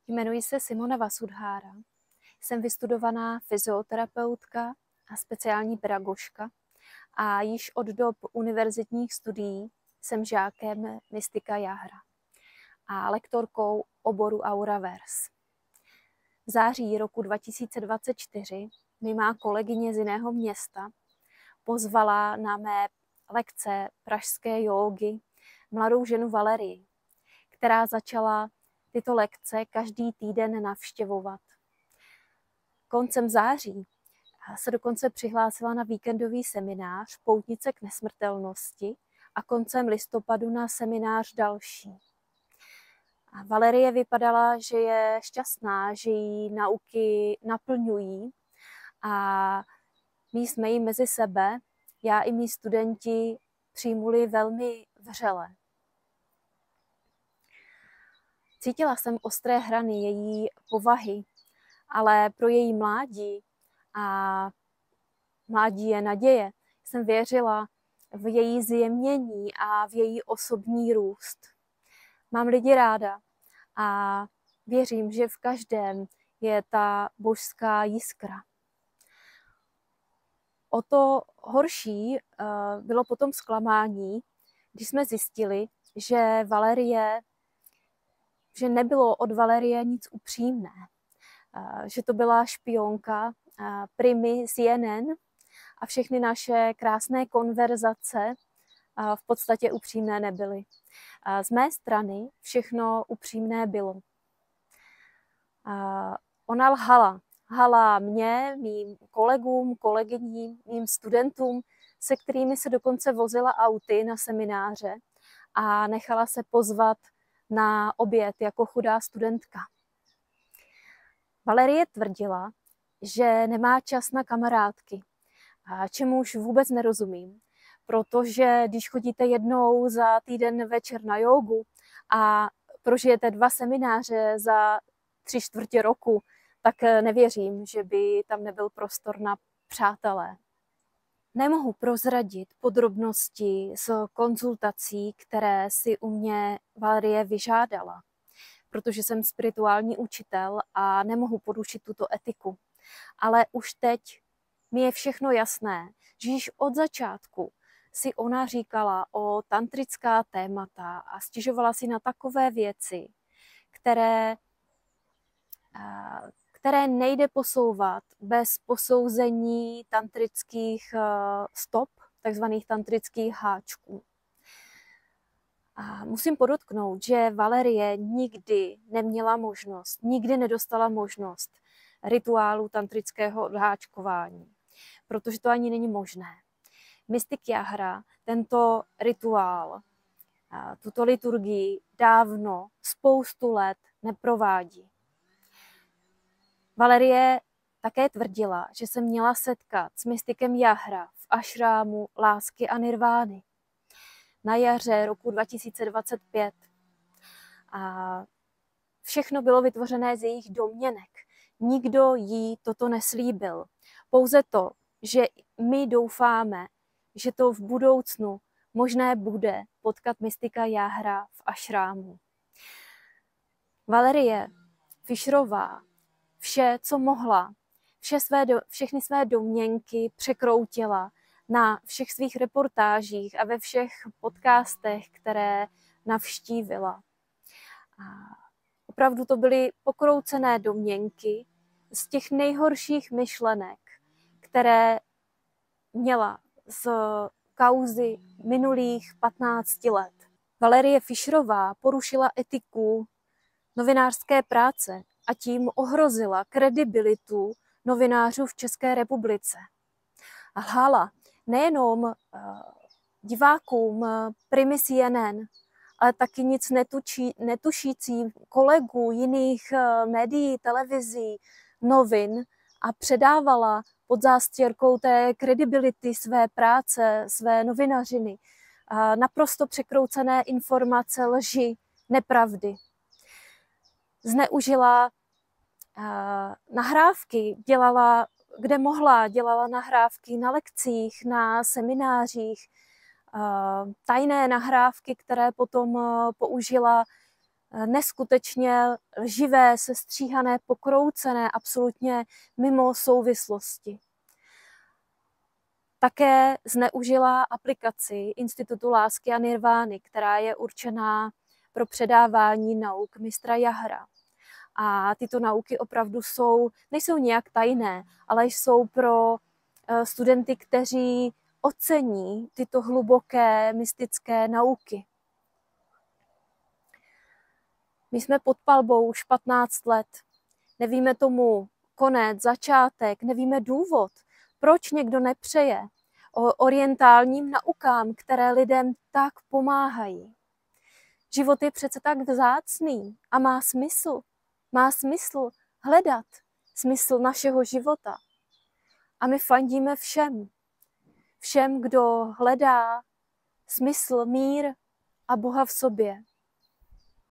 Jmenuji se Simona Vasudhára. Jsem vystudovaná fyzioterapeutka a speciální pedagožka a již od dob univerzitních studií jsem žákem Mystika Jáhra a lektorkou oboru Auraverse. V září roku 2024 mi má kolegyně z jiného města pozvala na mé lekce pražské jógy mladou ženu Valerii, která začala tyto lekce každý týden navštěvovat. Koncem září se dokonce přihlásila na víkendový seminář Poutnice k nesmrtelnosti a koncem listopadu na seminář další. A Valerie vypadala, že je šťastná, že jí nauky naplňují a my jsme ji mezi sebe, já i mý studenti, přijmuli velmi vřele. Cítila jsem ostré hrany její povahy, ale pro její mládí, a mládí je naděje, jsem věřila v její zjemnění a v její osobní růst. Mám lidi ráda a věřím, že v každém je ta božská jiskra. O to horší bylo potom zklamání, když jsme zjistili, že nebylo od Valerie nic upřímné, že to byla špionka Primy CNN a všechny naše krásné konverzace v podstatě upřímné nebyly. Z mé strany všechno upřímné bylo. Ona lhala mě, mým kolegům, kolegyním, mým studentům, se kterými se dokonce vozila auty na semináře a nechala se pozvat na oběd jako chudá studentka. Valerie tvrdila, že nemá čas na kamarádky, čemuž vůbec nerozumím, protože když chodíte jednou za týden večer na jógu a prožijete 2 semináře za 3/4 roku, tak nevěřím, že by tam nebyl prostor na přátelé. Nemohu prozradit podrobnosti z konzultací, které si u mě Valerie vyžádala, protože jsem spirituální učitel a nemohu porušit tuto etiku. Ale už teď mi je všechno jasné, že již od začátku si ona říkala o tantrická témata a stěžovala si na takové věci, které nejde posouvat bez posouzení tantrických stop, takzvaných tantrických háčků. A musím podotknout, že Valerie nikdy neměla možnost, nikdy nedostala možnost rituálu tantrického odháčkování, protože to ani není možné. Mystik Jáhra tento rituál, tuto liturgii dávno, spoustu let neprovádí. Valerie také tvrdila, že se měla setkat s mystikem Jáhra v ašrámu lásky a nirvány na jaře roku 2025. A všechno bylo vytvořené z jejich domněnek. Nikdo jí toto neslíbil. Pouze to, že my doufáme, že to v budoucnu možné bude potkat mystika Jáhra v ašrámu. Valerie Fischerová vše, co mohla, všechny své domněnky překroutila na všech svých reportážích a ve všech podcastech, které navštívila. A opravdu to byly pokroucené domněnky z těch nejhorších myšlenek, které měla z kauzy minulých 15 let. Valerie Fischerová porušila etiku novinářské práce a tím ohrozila kredibilitu novinářů v České republice. A lhala nejenom divákům Primy CNN, ale taky nic netušícím kolegů jiných médií, televizí, novin a předávala pod zástěrkou té kredibility své práce, své novinařiny naprosto překroucené informace, lži, nepravdy. Zneužila nahrávky, dělala, kde mohla, dělala nahrávky na lekcích, na seminářích, tajné nahrávky, které potom použila neskutečně lživé, sestříhané, pokroucené, absolutně mimo souvislosti. Také zneužila aplikaci Institutu lásky a nirvány, která je určená pro předávání nauk mistra Jahra. A tyto nauky opravdu nejsou nějak tajné, ale jsou pro studenty, kteří ocení tyto hluboké mystické nauky. My jsme pod palbou už 15 let. Nevíme tomu konec, začátek, nevíme důvod, proč někdo nepřeje o orientálním naukám, které lidem tak pomáhají. Život je přece tak vzácný a má smysl. Má smysl hledat smysl našeho života. A my fandíme všem. Všem, kdo hledá smysl, mír a Boha v sobě.